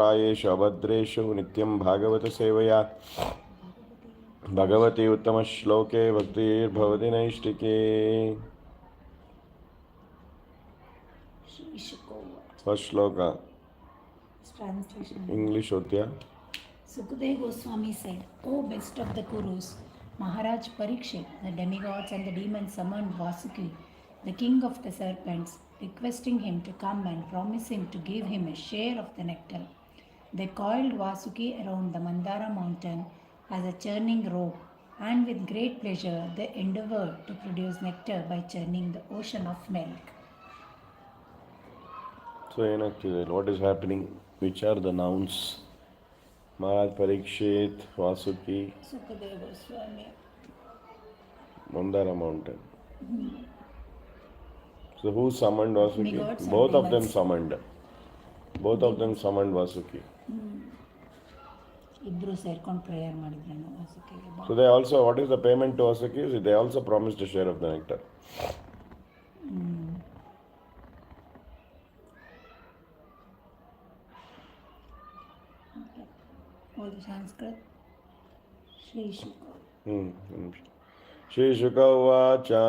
प्रायेषु अभद्रेषु नित्यं भागवत सेवया Bhagwati उत्तमश्लोके भक्तिर्भवति नैष्टिके. First shloka. Translation. English Odhya. Sukadeva Goswami said, O best of the Kurus, Maharaj Parikshit, the demigods and the demons summoned Vasuki, the king of the serpents, requesting him to come and promise him to give him a share of the nectar. They coiled Vasuki around the Mandara mountain as a churning rope, and with great pleasure they endeavored to produce nectar by churning the ocean of milk. So, what is happening? Which are the nouns? Maharaj Parikshit, Vasuki, Sukadeva Goswami. Mandara mountain. So, who summoned Vasuki? Both of them summoned. Both of them summoned Vasuki. Ibru serkondu prayer madidrenu Vasukige. So they also, what is the payment to Vasuki? They also promised a share of the nectar. All the Sanskrit. Shri Shuka. Shri Shuka Vacha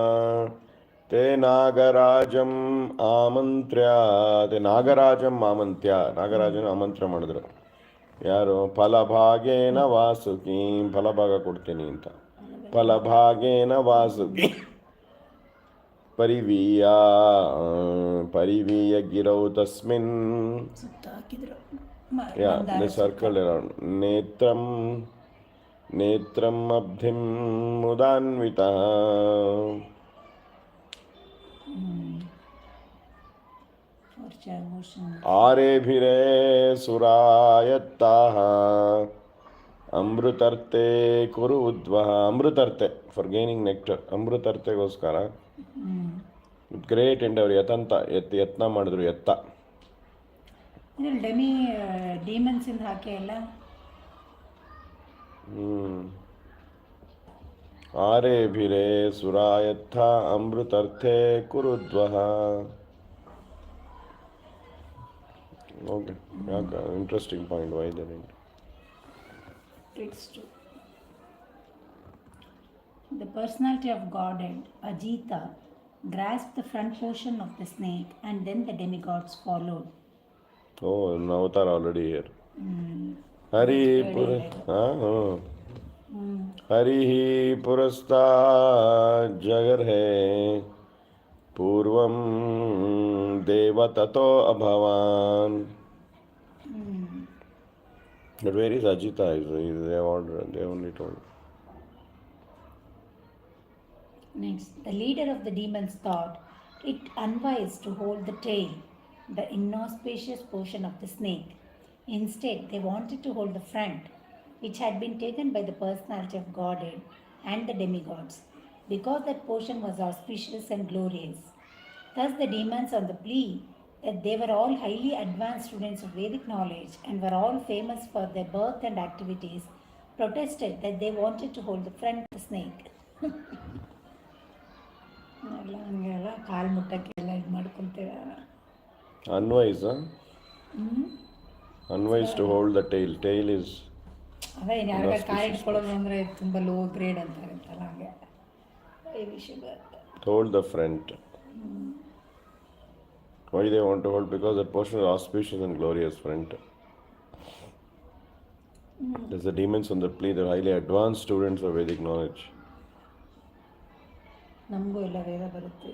Te Nagarajam Amantrya. Te Nagarajam Amantya. Nagarajam Amantra ಮಾಡಿದ್ರು. ಯಾರು? ಫಲಭಾಗೇನ ವಾಸುಕಿ. ಫಲಭಾಗ ಕೊಡ್ತೀನಿ ಅಂತ. ಫಲಭಾಗೇನ ವಾಸುಕಿ ಪರಿವೀಯ ಗಿರೌ ತಸ್ಮಿನ್. Yeah, the circle around. Netram abdhim mudanvita. Arebhire surayattaha amrutarte kuru udvaha. Amrutarte, for gaining nectar. Amrutarte goskara. With great endeavor. Yatanta, yatna madru yatta. Demons in ಹಾಕಿ ಅಲ್ಲ. ಆರೇಭಿರೆ ಸುರಾಯತ್ಥ ಅಮೃತರ್ಥೆ ಕುರುದ್ವಹ. Okay, interesting point. Why they didn't? It's true. The personality of Godhead, Ajita, grasped the front portion of the snake and then the demigods followed. Oh, an avatar already here. Hari Purasta Jagar hai Purvam Devatato Abhavan. But where is Ajita? They only told. Next, the leader of the demons thought it unwise to hold the tail, the inauspicious portion of the snake. Instead, they wanted to hold the front, which had been taken by the personality of Godhead and the demigods, because that portion was auspicious and glorious. Thus, the demons, on the plea that they were all highly advanced students of Vedic knowledge and were all famous for their birth and activities, protested that they wanted to hold the front of the snake. ಕಾಲು ಮುಟ್ಟಕ್ಕೆಲ್ಲ ಇದು ಮಾಡ್ಕೊಳ್ತೀರ. Unwise, huh? Unwise to hold the tail. Tail is. ಅದೇ ಯಾವಾಗ ಕಾಲು ಇಟ್ಕೊಳ್ಳೋದು ಅಂದರೆ ತುಂಬ low grade ಅಂತ ಇರುತ್ತಲ್ಲ ಹಾಗೆ. Hold the front. Why they want to hold? Because that portion is auspicious and glorious front. There's the demons on the plea. They're highly advanced students of Vedic knowledge. ನಮಗೂ ಎಲ್ಲ ವೇದ ಬರುತ್ತೆ.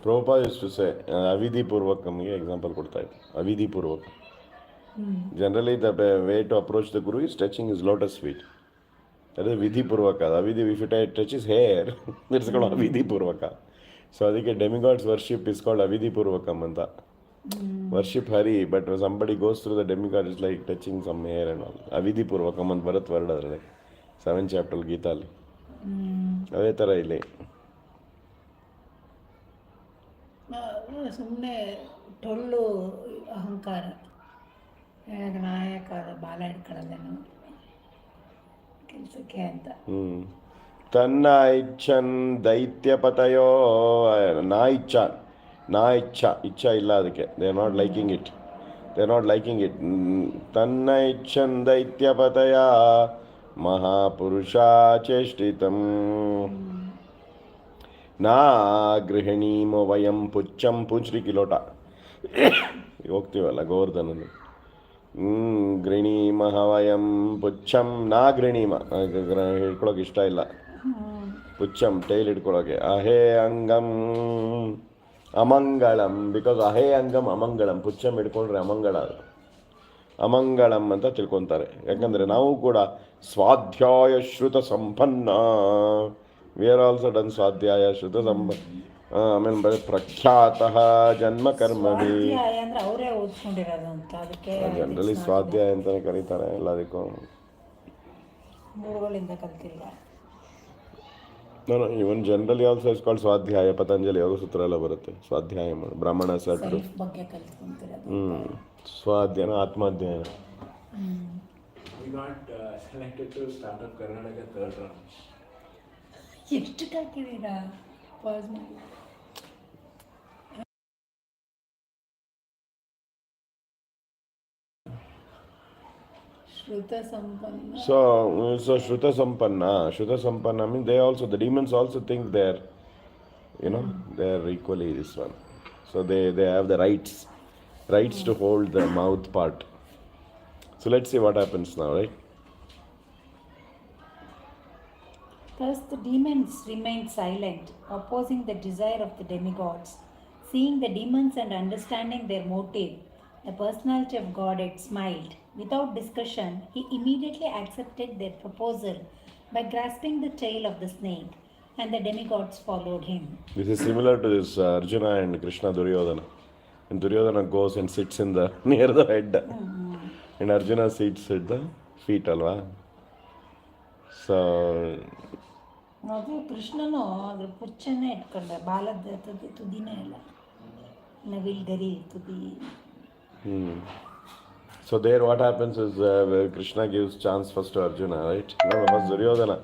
Prabhupada used to say, Avidhi Purvak ನಮಗೆ example ಕೊಡ್ತಾ ಇತ್ತು. Avidhi Purvak. Generally, the way to approach the Guru is touching his lotus feet. That is Vidhi Purvaka. Avidhi, if it touch his hair, that's called Avidhi Purvaka. So, ಅದಕ್ಕೆ demigods worship is called Avidhi Purvakam ಅಂತ. Worship Hari, but when somebody goes through the demigod, it's like touching some hair and all. Avidhi Purvakam ಅಂತ ಬರುತ್ತೆ word ಅದರಲ್ಲಿ 7th chapter ಗೀತಾಲಿ. ಅದೇ ಥರ ಇಲ್ಲಿ. ಸುಮ್ಮನೆ ಟೊಳ್ಳು ಅಹಂಕಾರ, ನಾಯಕ ಬಾಲ ಹಿಡ್ಕೊಳ್ಳೋದೇನು ಕೆಲಸಕ್ಕೆ ಅಂತ. ತನ್ನ ಇಚ್ಛನ್ ದೈತ್ಯಪತಯೋ ನಾ ಇಚ್ಛಾನ್ Na icha illa adike. They are not liking it. They are not liking it. Tanna ichhan daityapataya mahapurusha cheshtitam. Na grihanimo vayam pucham punchri lota. ಹೋಗ್ತೀವಲ್ಲ ಗೋವರ್ಧನಲ್ಲಿ ಗೃಣೀಮಃ ವಯಂ ಪುಚ್ಛಂ ನಾ ಗೃಣೀಮ ಹಿಡ್ಕೊಳಕ್ಕೆ ಇಷ್ಟ ಇಲ್ಲ ಪುಚ್ಛಂ ಟೈಲ್ ಹಿಡ್ಕೊಳಕ್ಕೆ ಅಹೇ ಅಂಗಂ ಅಮಂಗಳಂ ಬಿಕಾಸ್ ಅಹೇ ಅಂಗಂ ಅಮಂಗಳಂ ಪುಚ್ಛಂ ಹಿಡ್ಕೊಂಡ್ರೆ ಅಮಂಗಳ ಅಮಂಗಳಂ ಅಂತ ತಿಳ್ಕೊತಾರೆ. ಯಾಕಂದರೆ ನಾವು ಕೂಡ ಸ್ವಾಧ್ಯಾಯ ಶ್ರುತ ಸಂಪನ್ನ, ವಿ ಆರ್ ಆಲ್ಸೋ ಡನ್ ಸ್ವಾಧ್ಯಾಯ ಶ್ರುತ ಸಂಪನ್ನ. ಆಮೇಲೆ ಬರೀ ಪ್ರಖ್ಯಾತ ಜನ್ಮ ಕರ್ಮವಿ ಅಂದ್ರೆ ಅವರೇ ಓದ್ಕೊಂಡಿರೋದು ಅಂತ, ಅದಕ್ಕೆ ಜನರಲಿ ಸ್ವಾಧ್ಯಾಯ ಅಂತಾನೆ ಕರೀತಾರೆ ಎಲ್ಲದಕ್ಕೂ. ಗುರುಗಳಿಂದ ಕಲ್ತಿಲ್ಲ. ಇವನ್ ಜನರಲಿ ಆಲ್ಸೋ ಇಸ್ ಕಾಲ್ಡ್ ಸ್ವಾಧ್ಯಾಯ. ಪತಂಜಲಿ ಯೋಗ ಸೂತ್ರ ಎಲ್ಲ ಬರುತ್ತೆ ಸ್ವಾಧ್ಯಾಯ ಮಾಡಿ. ಬ್ರಾಹ್ಮಣ ಸಟ್ ಬಗ್ಗೆ ಕಲ್ತ್ಕೊಂತಿರೋದು. ಸ್ವಾಧ್ಯಾಯನ ಆತ್ಮಾಧ್ಯಾಯನ. ಎಷ್ಟು ಹಾಕಿದ್ದೀರಾ? ಪಾಸ್ ಮಾಡಿ. So Shruta Sampanna means they also, the demons also think they're, they're equally this one. So they have the rights to hold the mouth part. So let's see what happens now, right? Thus the demons remained silent, opposing the desire of the demigods. Seeing the demons and understanding their motive, the personality of God had smiled. Without discussion, he immediately accepted their proposal by grasping the tail of the snake, and the demigods followed him. This is similar to this Arjuna and Krishna Duryodhana. And Duryodhana goes and sits in the near the head, and Arjuna sits at the feet, alva. So ಅದು ಕೃಷ್ಣನು ಅದ್ರ ಪುಚ್ಚನ್ನೇ ಇಟ್ಕೊಂಡ, ಬಾಲದ ತುದಿನೇ ಇಲ್ಲ, ನವಿಲ್ ಗರಿ ತುದಿ. So there what happens is Krishna gives chance first to Arjuna, right? No, first Duryodhana.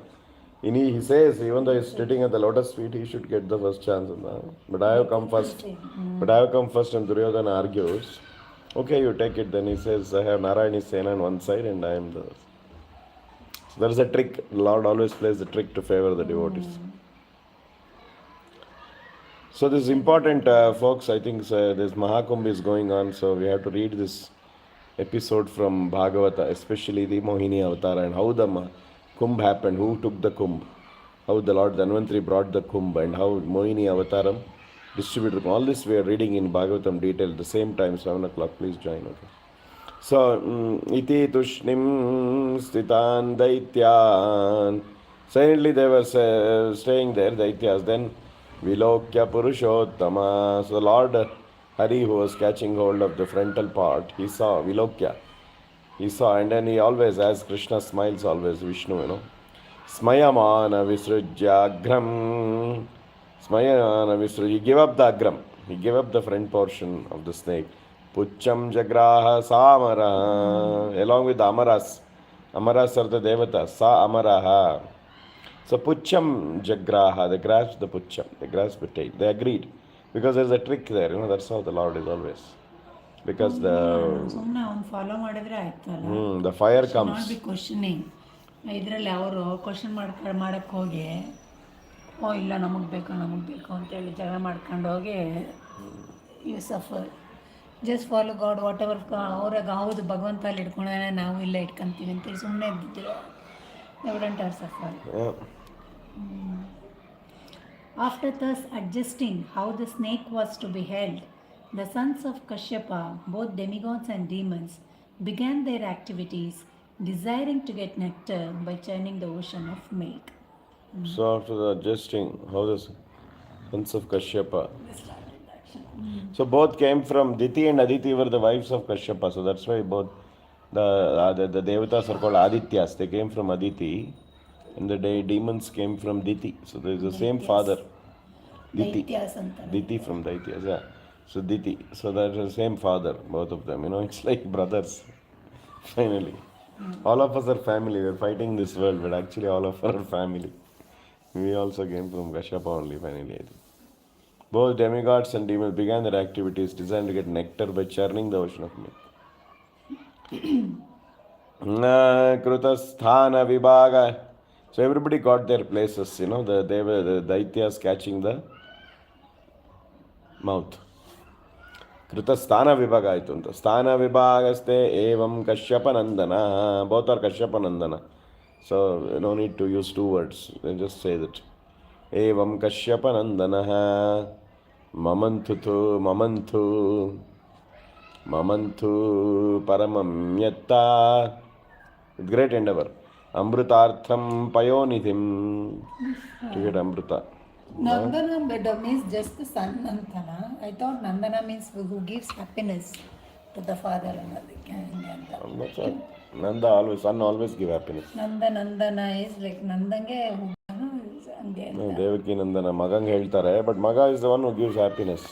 He says, even though he's sitting at the lotus feet, he should get the first chance. But I have come first. And Duryodhana argues, okay, you take it. Then he says, I have Narayani Sena on one side and I am the... So there is a trick. Lord always plays the trick to favor the devotees. So this is important, folks. I think this Mahakumbh is going on, so we have to read this episode from Bhagavata, especially the Mohini avatar and how the Kumbh happened, who took the Kumbh, how the Lord Dhanvantari brought the Kumbh, and how Mohini avataram distributed. All this we are reading in Bhagavatam detail at the same time, 7 o'clock. Please join. Okay. So, iti tushnim stitan daityan. Silently they were staying there, daityas. Then vilokya purushottama. So the Lord Hari, who was catching hold of the frontal part, he saw Vilokya. He saw, and then he always, as Krishna smiles always, Vishnu, Smayamana Visrujya Agram. Smayamana Visrujya. He gave up the Agram. He gave up the front portion of the snake. Pucham Jagraha Samara. Along with the Amaras. Amaras are the devatas. Sa Amaraha. So Pucham Jagraha. They grasped the Pucham. They grasped the tail. They agreed. Because there's a trick there, that's how the Lord is always. Because the fire comes. Not be questioning. ಇದರಲ್ಲಿ ಅವರು question ಮಾಡಕ್ಕೆ ಹೋಗಿ, ಇಲ್ಲ ನಮಗೆ ಬೇಕು ಅಂತೇಳಿ ಜಗಳ ಮಾಡ್ಕೊಂಡು ಹೋಗಿ you suffer. Just follow God, whatever ಅವ್ರಾಗ ಹೌದು ಭಗವಂತ ಅಲ್ಲಿ ಇಟ್ಕೊಂಡಾನೆ, ನಾವು ಇಲ್ಲ ಇಟ್ಕೊಂತೀವಿ ಅಂತೇಳಿ ಸುಮ್ಮನೆ ಇದ್ದಿದ್ರು. They wouldn't are suffer. After thus adjusting how the snake was to be held, the sons of Kasyapa, both demigods and demons, began their activities, desiring to get nectar by churning the ocean of milk. So after the adjusting, how the sons of Kasyapa. So both came from Diti, and Aditi were the wives of Kasyapa. So that's why both the devatas are called Adityas. They came from Aditi. And the demons came from Diti. So there is the same father. Diti from Daityas, yeah. So Diti. So there's the same father, both of them. It's like brothers. Finally. All of us are family. We're fighting this world, but actually all of us are family. We also came from Kasyapa only, finally, I think. Both demigods and demons began their activities designed to get nectar by churning the ocean of milk. Krutasthana vibhaga. So everybody got their places, the Daityas catching the mouth. Krutasthana vibhaga aitu anta. Sthana vibhagaste evam Kasyapa nandana. Both are Kasyapa nandana. So no need to use two words. Just say that. Evam Kasyapa nandana. Mamantu paramam yatta. With great endeavor. Amritartham payonidhim. To get Amrita. Nandana means just the son Nandana. I thought Nandana means who gives happiness to the father and That's right. Nanda always, son always give happiness. Nandana is like Nandange who No, Devaki Nandana, Magang ಹೇಳ್ತಾರೆ, but Maga is the one who gives happiness.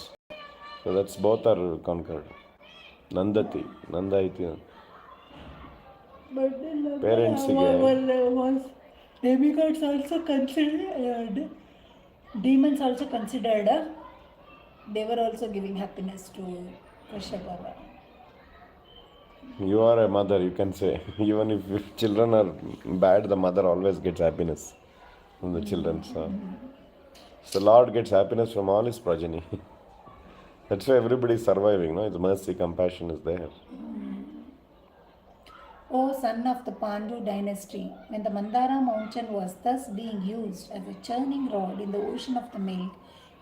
So that's both are conquered. Nandati, Nanda iti. Parents was demigods also considered, demons also considered, they were also giving happiness to Kasyapa. You are a mother, you can say. Even if children are bad, the mother always gets happiness from the children. So Lord gets happiness from all his progeny. That's why everybody is surviving, no? His mercy, compassion is there. O son of the Pandu dynasty, when the Mandara mountain was thus being used as a churning rod in the ocean of the milk,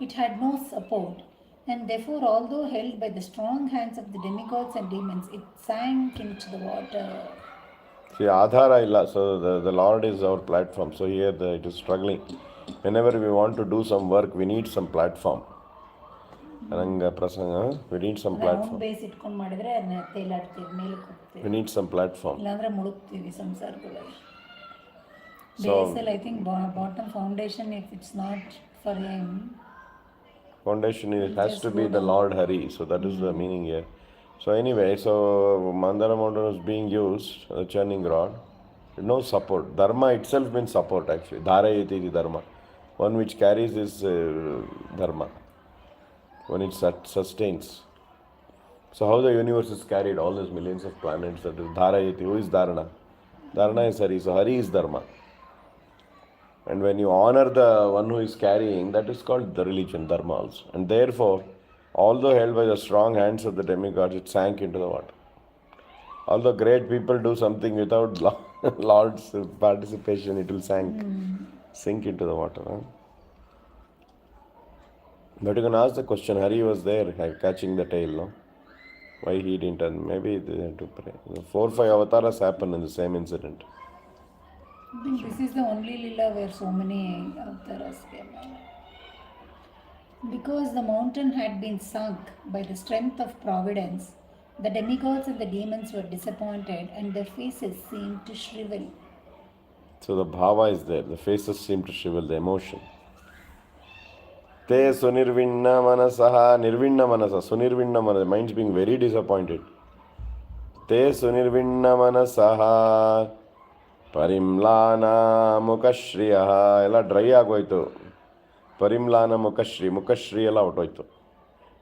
it had no support, and therefore, although held by the strong hands of the demigods and demons, it sank into the water. See, Adhara illa, so the Lord is our platform. So here it is struggling. Whenever we want to do some work, we need some platform. We need some platform. We need some platform. So, I think bottom foundation, if it's not for him. Foundation has to be the Lord Hari. So that is the meaning here. So anyway, Mandara mountain is being used, the churning rod. No support. Dharma itself means support actually. Dharayati dharma. One which carries is dharma. When it sustains. So how the universe is carried, all these millions of planets, that is Dharayati. Who is Dharana? Dharana is Hari. So Hari is Dharma. And when you honor the one who is carrying, that is called the religion, Dharma also. And therefore, although held by the strong hands of the demigods, it sank into the water. Although great people do something without Lord's participation, it will sink into the water. Huh? But you can ask the question, Hari was there catching the tail, no? Why he didn't? And maybe they had to pray. 4 or 5 avatars happen in the same incident. I think this is the only lila where so many avatars came. Because the mountain had been sunk by the strength of providence, the demigods and the demons were disappointed and their faces seemed to shrivel. So the bhava is there, the faces seem to shrivel, the emotion. Te sunirvinna manasaha, nirvinna manasa, sunirvinna manasa, mind's being very disappointed. Te sunirvinna manasaha, parimlana mukashriyaha, ella dry agoytu. Parimlana mukashri ella ಹೊಟ್ಟೋಯ್ತು.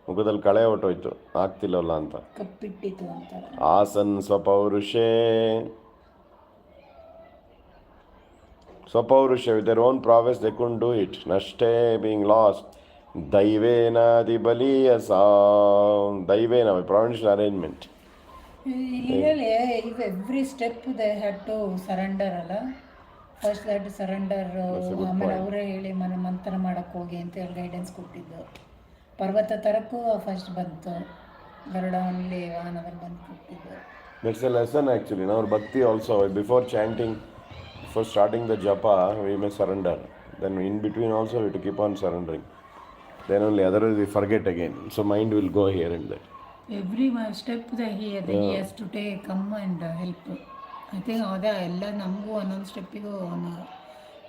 ಮುಖದಲ್ಲಿ ಕಳೆ ಹೊಟ್ಟೋಯ್ತು, ಆಗ್ತಿಲ್ಲವಲ್ಲ ಅಂತ. ಕಪ್ಪಿಟ್ಟಿತು ಅಂತಾರೆ. Hassan ಸ್ವಪೌರುಷೇ. Swapaurushya, with their own prowess, they couldn't do it. Nashte, being lost. Daivena dibaliyasa. Daivena, by providential arrangement. If every step they had to surrender, first they had to surrender. ಆಮೇಲೆ ಅವರೇ ಹೇಳಿ ಮಂಥನ ಮಾಡಕ್ಕೆ ಹೋಗಿ ಅಂತ ಹೇಳಿ ಗೈಡೆನ್ಸ್ ಕೊಟ್ಟಿದ್ದು. ಪರ್ವತ ತರಕ್ಕೂ ಫಸ್ಟ್ ಬಂತು, ಗರುಡ ಅಲ್ಲಿ ವಾಹನದಲ್ಲಿ ಬಂದು ಕೊಟ್ಟಿದ್ದು. That's a lesson actually. Now Bhakti also, before chanting, before starting the japa, we may surrender. Then in between also we have to keep on surrendering. Then only, otherwise we forget again. So mind will go here and there. Every step that he has to take, come and help. I think ಎಲ್ಲ ನಮಗೂ ಒಂದೊಂದು ಸ್ಟೆಪ್ಪಿಗೂ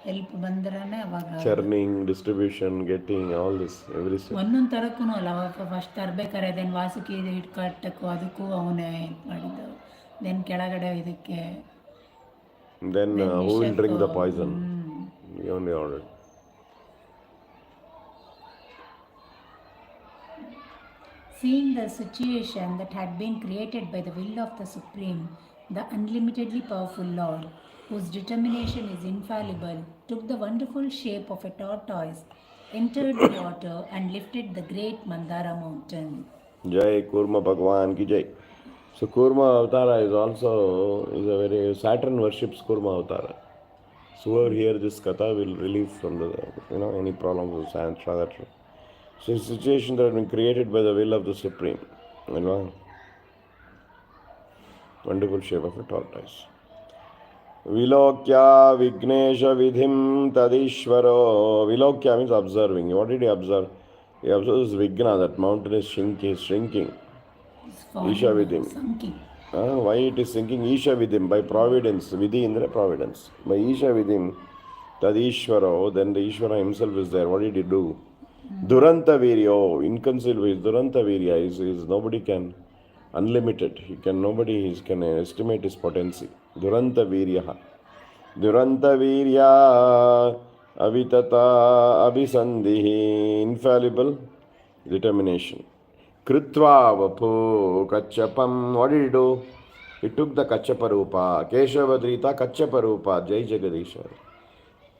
help ಬಂದ್ರೇ ಅವಾಗ churning, distribution, getting all this, every step. ಒಂದೊಂದು ಥರಕ್ಕೂ ಅಲ್ಲ, first ತರಬೇಕಾರೆ then Vasuki ಹಿಟ್ಟು ಕಟ್ಟಕ್ಕೂ ಅದಕ್ಕೂ ಅವನೇ help ಮಾಡಿದ್ದು. ದೆನ್ ಕೆಳಗಡೆ ಇದಕ್ಕೆ Then who will drink the poison? He only ordered. Seeing the situation that had been created by the will of the Supreme, the unlimitedly powerful Lord, whose determination is infallible, took the wonderful shape of a tortoise, entered the water, and lifted the great Mandara mountain. Jai Kurma Bhagwan ki Jai. So Kurma Avatara is also is a very Saturn worships Kurma Avatara. So whoever hear this katha will relieve from the any problems with Saturn. So it's a situation that has been created by the will of the Supreme. Wonderful shape of a tortoise. Vilokya Vignesha Vidhim Tadishvaro. Vilokya means observing. What did he observe? He observes Vigna, that mountain is shrinking. Isha Vidhim. Why it is sinking? Isha Vidhim, by providence. Vidhi Indra, providence. By Isha Vidhim Tadishvaro, then the Ishvara himself is there. What did he do? Duranta Virya, inconceivable. Duranta Virya is nobody can, unlimited. Nobody can estimate his potency. Duranta Virya. Duranta Virya Avitata Abhisandhihi, infallible determination. Kritva Vapu Kasyapam. What did he do? He took the Kasyapa Rupa. Keshavadrita Kasyapa Rupa. Jai Jagadishwar.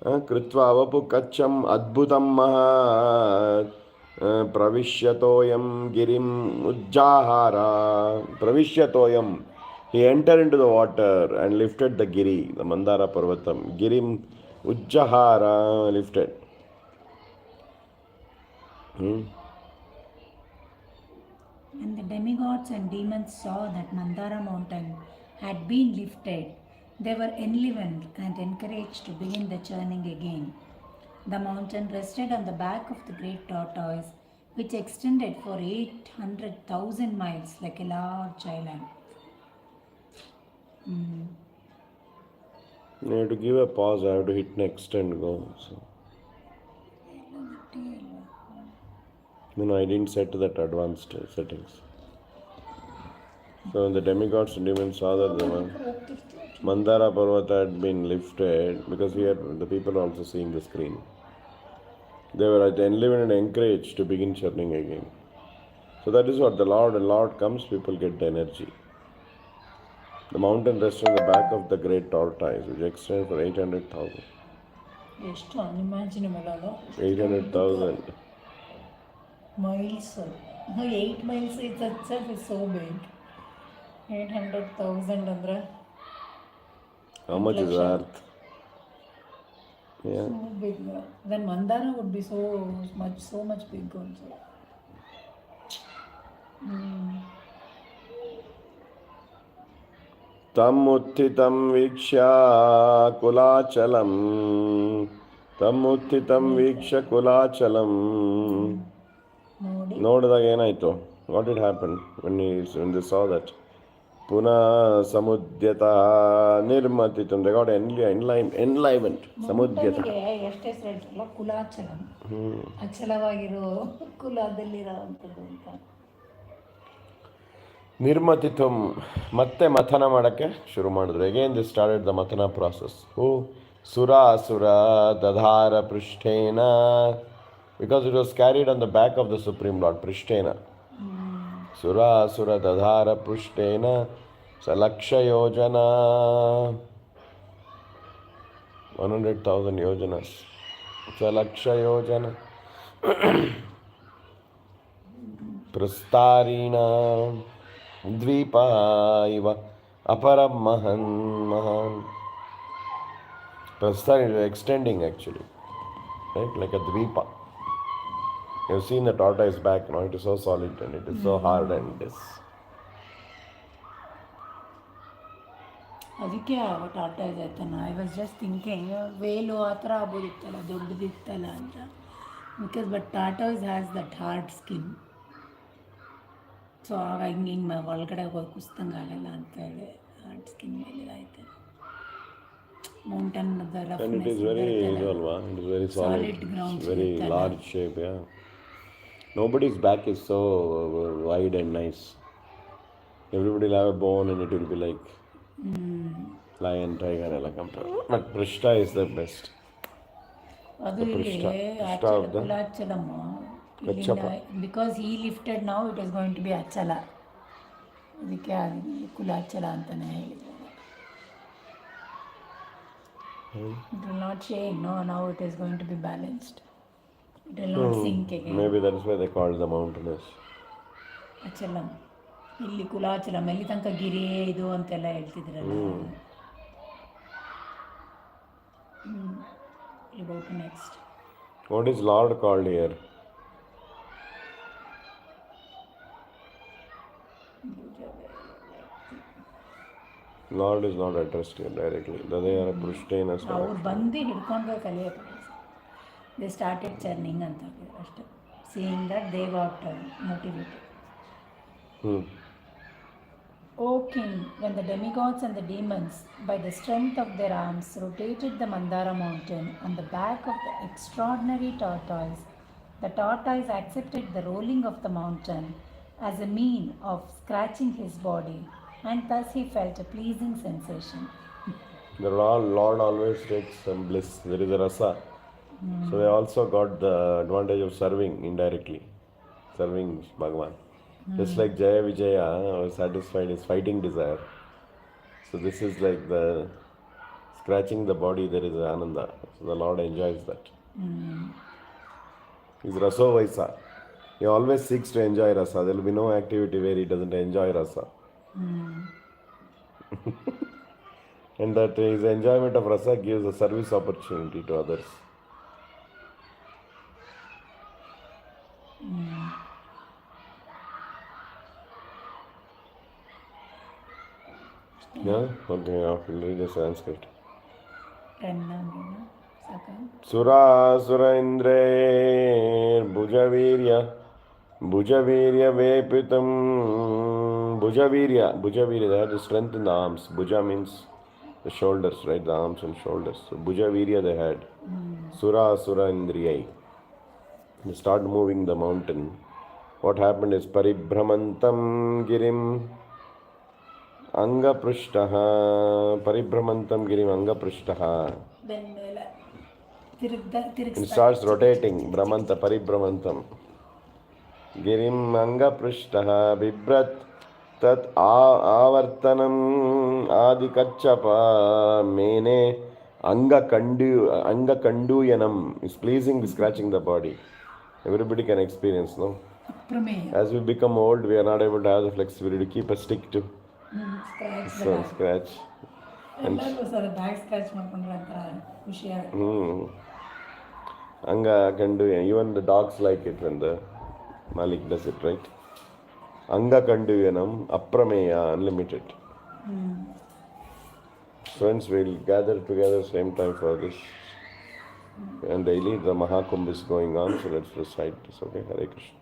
Kritva Vapu Kasyam Adbhutam Mahat. Pravishyatoyam Girim Ujjahara. Pravishyatoyam. He entered into the water and lifted the Giri, the Mandara Parvatam. Girim Ujjahara, lifted. When the demigods and demons saw that Mandara mountain had been lifted, they were enlivened and encouraged to begin the churning again. The mountain rested on the back of the great tortoise, which extended for 800,000 miles like a large island. You have to give a pause. I have to hit next and go. So. No, I didn't set that advanced settings. So the demigods and demons saw that the Mandara Parvata had been lifted, because here the people are also seeing the screen. They were enlivened and encouraged to begin churning again. So that is what the Lord comes, people get the energy. The mountain rests on the back of the great tortoise, which extends for 800,000. 800,000 miles. 8 miles itself is so big. 800,000 andre. How much is Earth? Yeah. So big. Then Mandara would be so much big also. Tam uthitam viksha kulachalam. Tam uthitam viksha kulachalam. ನೋಡಿದಾಗ ಏನಾಯಿತು? What did happen when they saw that? Puna samudyata nirmatitam. They got enlivened. Samudyata. ಎಷ್ಟು ಹೆಸರು ಹೇಳ್ತಾರಲ್ಲ, ಕುಲಾಚಲಂ. ಅಚಲವಾಗಿರೋ ಕುಲದಲ್ಲಿರೋ ಅಂಥದ್ದು ಅಂತ. ನಿರ್ಮತಿತಂ. ಮತ್ತೆ ಮಥನ ಮಾಡೋಕ್ಕೆ ಶುರು ಮಾಡಿದ್ರು. ಅಗೇನ್ ದಿ ಸ್ಟಾರ್ಟೆಡ್ ದ ಮಥನ process. ಸುರಾಸುರ ದಧಾರ ಪೃಷ್ಠೇನ. Because it was carried on the back of the Supreme Lord, Prishtena. Sura Asura Dadhara Prishtena Salaksha Yojana. 100,000 yojanas. Salaksha Yojana. Prastarina Dvipa Iva Aparam Mahan. Prastarina is extending actually. Right? Like a Dvipa. You've seen the tortoise back now, it is so solid and it is so hard and this. ಅದಕ್ಕೆ tortoise ಆಯ್ತಾನ. I was just thinking whale ಆ ಥರ ಆಗ್ಬೋದಿತ್ತಲ್ಲ, ದೊಡ್ಡದಿತ್ತಲ್ಲ ಅಂತ. Because but tortoise has that hard skin. So ಆಗ ಹಿಂಗೆ ಒಳಗಡೆ ಹೋಗಿ ಕುಸ್ದಂಗೆ ಆಗಲ್ಲ ಅಂತ ಹೇಳಿ ಹಾರ್ಡ್ ಸ್ಕಿನ್ ಮೇಲೆ ಇದಾಯ್ತು. Mountain And it is very solid ground, very large shape, yeah. Nobody's back is so wide and nice. Everybody will have a bone and it will be like lion, tiger, ಎಲ್ಲ compare. But Prishta is the best. ಅದು ಕುಲಾಚಲಮ್ಮ Kasyapa. Because he lifted now, it is going to be Achala. ಅದಕ್ಕೆ ಕುಲಾಚಲ ಅಂತಾನೆ ಹೇಳಿದ್ರು. It will not shake, no, now it is going to be balanced. It will not sink again. Maybe that is why they call the mountain as ಅಚಲಂ. ಇಲ್ಲಿ ಕುಲಾಚಲಂ, ಎಲ್ಲಿ ತನಕ ಗಿರಿಯೇ ಇದು ಅಂತೆಲ್ಲ ಹೇಳ್ತಿದ್ರಲ್ಲ. You go to next. What is Lord called here? Lord is not addressed here directly. They are Prushtena. ಅವ್ರು ಬಂದು ಹಿಡ್ಕೊಂಡು ಕಲಿಯೋದು. They started churning ಅಂತ ಅಷ್ಟೇ. Seeing that they got motivated. O king, when the demigods and the demons, by the strength of their arms, rotated the Mandara mountain on the back of the extraordinary the tortoise accepted the rolling of the mountain as a mean of scratching his body, and thus he felt a pleasing sensation. The Lord always takes some bliss. There is a rasa. So they also got the advantage of serving indirectly, serving Bhagavan. Just like Jaya Vijaya was satisfied his fighting desire. So this is like the scratching the body, there is ananda. So the Lord enjoys that. He's Raso Vaisa. He always seeks to enjoy rasa. There will be no activity where he doesn't enjoy rasa. And that his enjoyment of rasa gives a service opportunity to others. Yeah? Okay, I will read the Sanskrit. Sura Indre Bhujavirya Vepitam Bhujavirya, they have the strength in the arms. Bhuja means the shoulders, right? The arms and shoulders. So Bhujavirya they had. Sura Indriyai. They start moving the mountain. What happened is Paribhramantam Girim Anga Prishtaha. Paribhramantam Girim Anga Prishtaha. Then Mela. It starts rotating. Brahmanta, Paribhramantam. Girim Anga Prishtaha. Vibrat Tat Avartanam Adi Kasyapa Mene Anga Kanduyanam is pleasing, scratching the body. Everybody can experience, no? As we become old, we are not able to have the flexibility to keep a stick to scratch. Anga Kanduyanam. Even the dogs like it when the Malik does it, right? Anga Kanduyanam, Aprameya, unlimited. Friends, we'll gather together same time for this. And daily the Mahakumbh is going on, so let's recite this, okay? Hare Krishna.